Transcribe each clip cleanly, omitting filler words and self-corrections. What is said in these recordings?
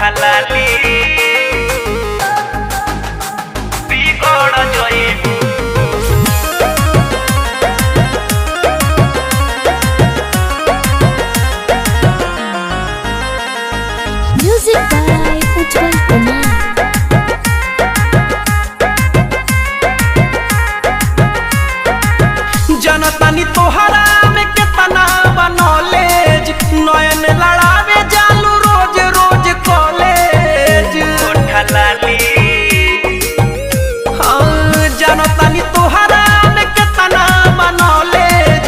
लाली बिगड़ जाइबू। Music by Ujjwal Kumar. जनतानी तोहरा में केतना बनॉलेज, नयन लड़ावे जालू रोज रोज कॉलेज। लाली हाँ जनतानी तोहरा में केतना बनॉलेज,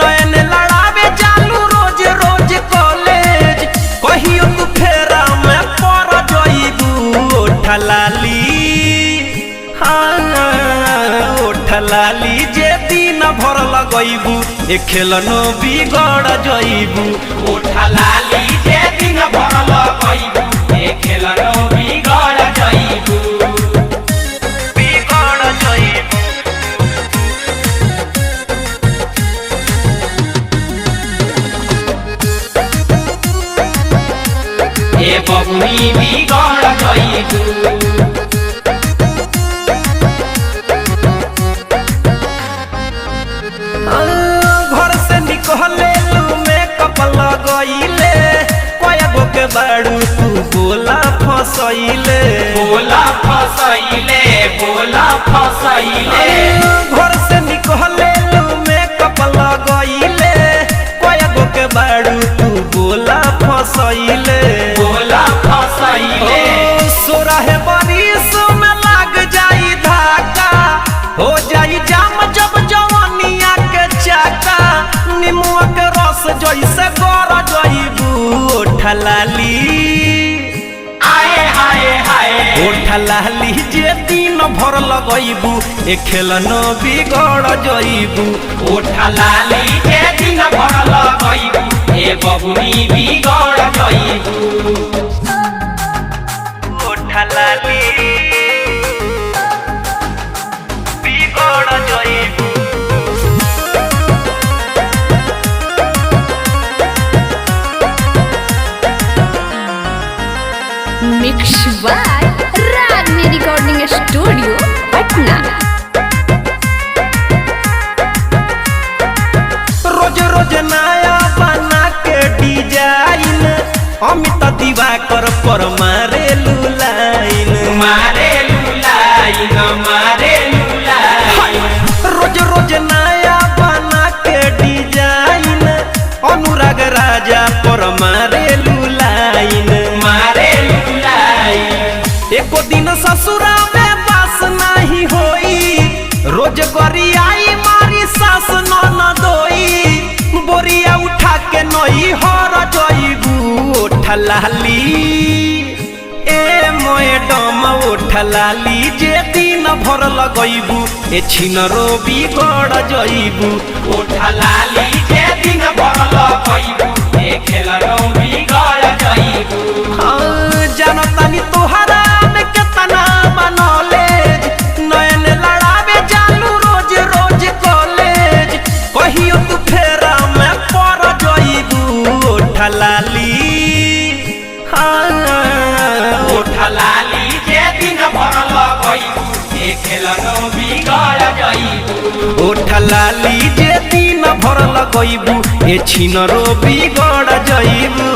नयन लड़ावे जालू रोज रोज कॉलेज। कहियो तू फेरा में पड़ जाइबू। लाली हाँ लाली जे दिन भर लगैबू ए खेलनो बिगड़ जाइबू। लाली जे दिन भर लगैबू ए खेलनो बिगड़ जाइबू। बिगड़ जाइबू ए बबुनी बिगड़ जाइबू। घर से निकले लू मेकअप लगइले, कयगो के बाड़ू तू बोला फसइले। बोला फसइले बोला फसइले। घर से निकले लू मेकअप लगइले, कयगो के बाड़ू तू बोला फसइले। बोला फसइले। सोरह बरिस में लाग जाई धाका, हो जाई जाम जब जवानिया के चाका। निमुआ के रस जैसे गड़ जाइबू। लाली आए हाय हाय लाली जे दिन भर लगैबू ए खेलनो बिगड़ जाइबू। लाली जे दिन भर लगैबू ए बबुनी बिगड़ जाइबू। लाली बिगड़ जाइबू। Mixed by Ragni Recording Studio, Patna. रोज रोज नया बना के डिजाइन, अमित दिवाकर पर मारे लुलाइन। मारे लुलाइन मारे लुलाइन। रोज रोज नया बना के डिजाइन, अनुराग राजा पर मारे लुलाइन। मारे लुलाइन। एको दिन ससुरा में बास नहीं होई, रोज गरियाई मारी सास ननदोई। बोरिया उठा के नई हर जाइबू। लाली ए मैडम लाली जे दिन भर लगैबू ए छिनरो बिगड़ जाइबू। लाली जे दिन भर लगैबू ए खेलनो बिगड़ जाइबू। हाँ जनतानी तोहरा में केतना बनॉलेज, नयन लड़ावे जालू रोज रोज कॉलेज। कहियो तू फेरा में पड़ जाइबू। लाली हाँ लाली जे दिन भर लगैबू ए खेलनो बिगड़ जाइबू। लाली जे दिन भर लगैबू ए छिनरो बिगड़ जाइबू।